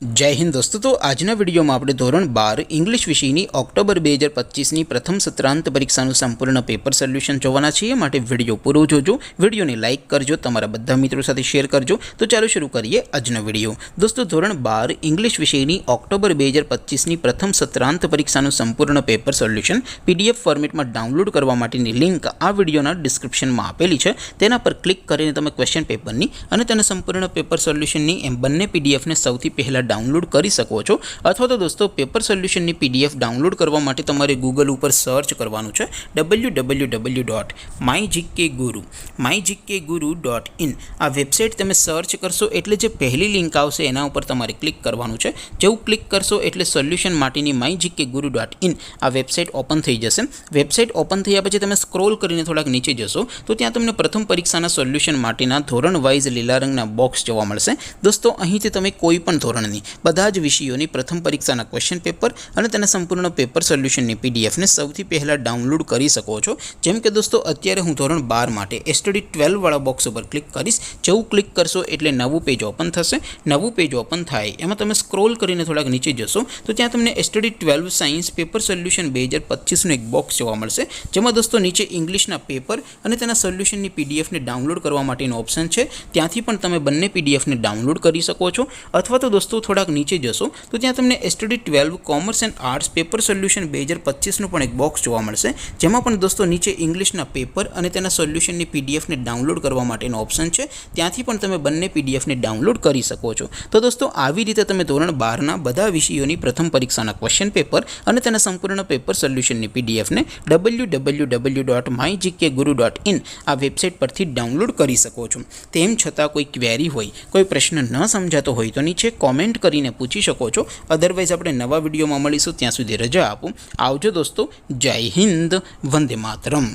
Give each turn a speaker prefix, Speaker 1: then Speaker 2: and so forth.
Speaker 1: जय हिंद दोस्तों। तो आजना विडियो में આપણે ધોરણ 12 ઇંગ્લિશ વિષયની ઓક્ટોબર 2025ની પ્રથમ સત્રાંત પરીક્ષાનું સંપૂર્ણ પેપર સોલ્યુશન જોવાના છીએ। માટે વિડિયો પૂરો જોજો, વિડિયોને લાઈક કરજો, તમારા બધા મિત્રો સાથે શેર કરજો। તો ચાલો શરૂ કરીએ આજનો વિડિયો। દોસ્તો ધોરણ 12 ઇંગ્લિશ વિષયની ઓક્ટોબર 2025ની પ્રથમ સત્રાંત પરીક્ષાનું સંપૂર્ણ પેપર સોલ્યુશન પીડીએફ ફોર્મેટમાં ડાઉનલોડ કરવા માટેની લિંક આ વિડિયોના ડિસ્ક્રિપ્શનમાં આપેલી છે। તેના પર ક્લિક કરીને તમે ક્વેશ્ચન પેપરની અને તેના સંપૂર્ણ પેપર સોલ્યુશનની એમ બંને પીડીએફને સૌથી પહેલા डाउनलॉड કરી શકો છો। અથવા તો દોસ્તો પેપર સોલ્યુશનની પીડીએફ ડાઉનલોડ કરવા માટે તમારે ગૂગલ ઉપર સર્ચ કરવાનું છે www.mygkguru.in। આ વેબસાઇટ તમે સર્ચ કરશો એટલે જે પહેલી લિંક આવશે એના ઉપર તમારે ક્લિક કરવાનું છે। જેવું ક્લિક કરશો એટલે સોલ્યુશન માટેની mygkguru.in આ વેબસાઇટ ઓપન થઈ જશે। વેબસાઇટ ઓપન થયા પછી તમે સ્ક્રોલ કરીને થોડાક નીચે જશો તો ત્યાં તમને પ્રથમ પરીક્ષાના સોલ્યુશન માટેના ધોરણ વાઇઝ લીલા રંગના બોક્સ જોવા મળશે। દોસ્તો અહીંથી તમે કોઈ પણ ધોરણની બધા જ વિષયોની પ્રથમ પરીક્ષાના ક્વેશ્ચન પેપર અને તેના સંપૂર્ણ પેપર સોલ્યુશનની પીડીએફને સૌથી પહેલા ડાઉનલોડ કરી શકો છો। જેમ કે દોસ્તો અત્યારે હું ધોરણ 12 માટે એસટીડી 12 વાળા બોક્સ ઉપર ક્લિક કરીશ। જેવું ક્લિક કરશો એટલે નવું પેજ ઓપન થશે। નવું પેજ ઓપન થાય એમાં તમે સ્ક્રોલ કરીને થોડાક નીચે જશો તો ત્યાં તમને એસટીડી 12 સાયન્સ પેપર સોલ્યુશન 2025નું એક બોક્સ જોવા મળશે। જેમાં દોસ્તો નીચે ઇંગ્લિશના પેપર અને તેના સોલ્યુશનની પીડીએફને ડાઉનલોડ કરવા માટેનો ઓપ્શન છે। ત્યાંથી પણ તમે બંને પીડીએફને ડાઉનલોડ કરી શકો છો। અથવા તો દોસ્તો થોડાક નીચે જશો તો ત્યાં તમને STD 12 commerce and arts paper solution 2025નું પણ એક બોક્સ જોવા મળશે। જેમાં પણ દોસ્તો નીચે ઇંગ્લિશના પેપર અને તેના સોલ્યુશનની પીડીએફને ડાઉનલોડ કરવા માટેનો ઓપ્શન છે। ત્યાંથી પણ તમે બંને પીડીએફને ડાઉનલોડ કરી શકો છો। તો દોસ્તો આવી રીતે તમે ધોરણ 12ના બધા વિષયોની પ્રથમ પરીક્ષાના ક્વેશ્ચન પેપર અને તેના સંપૂર્ણ પેપર સોલ્યુશનની પીડીએફને www.mygkguru.in આ વેબસાઇટ પરથી ડાઉનલોડ કરી શકો છો। તેમ છતાં કોઈ ક્વેરી હોય, કોઈ પ્રશ્ન ન સમજાતો હોય તો નીચે કોમેન્ટ કરીને પૂછી શકો છો। અધરવાઇઝ આપણે નવા વિડીયોમાં મળીશું, ત્યાં સુધી રજા આપો। આવજો દોસ્તો, જય હિન્દ, વંદે માતરમ।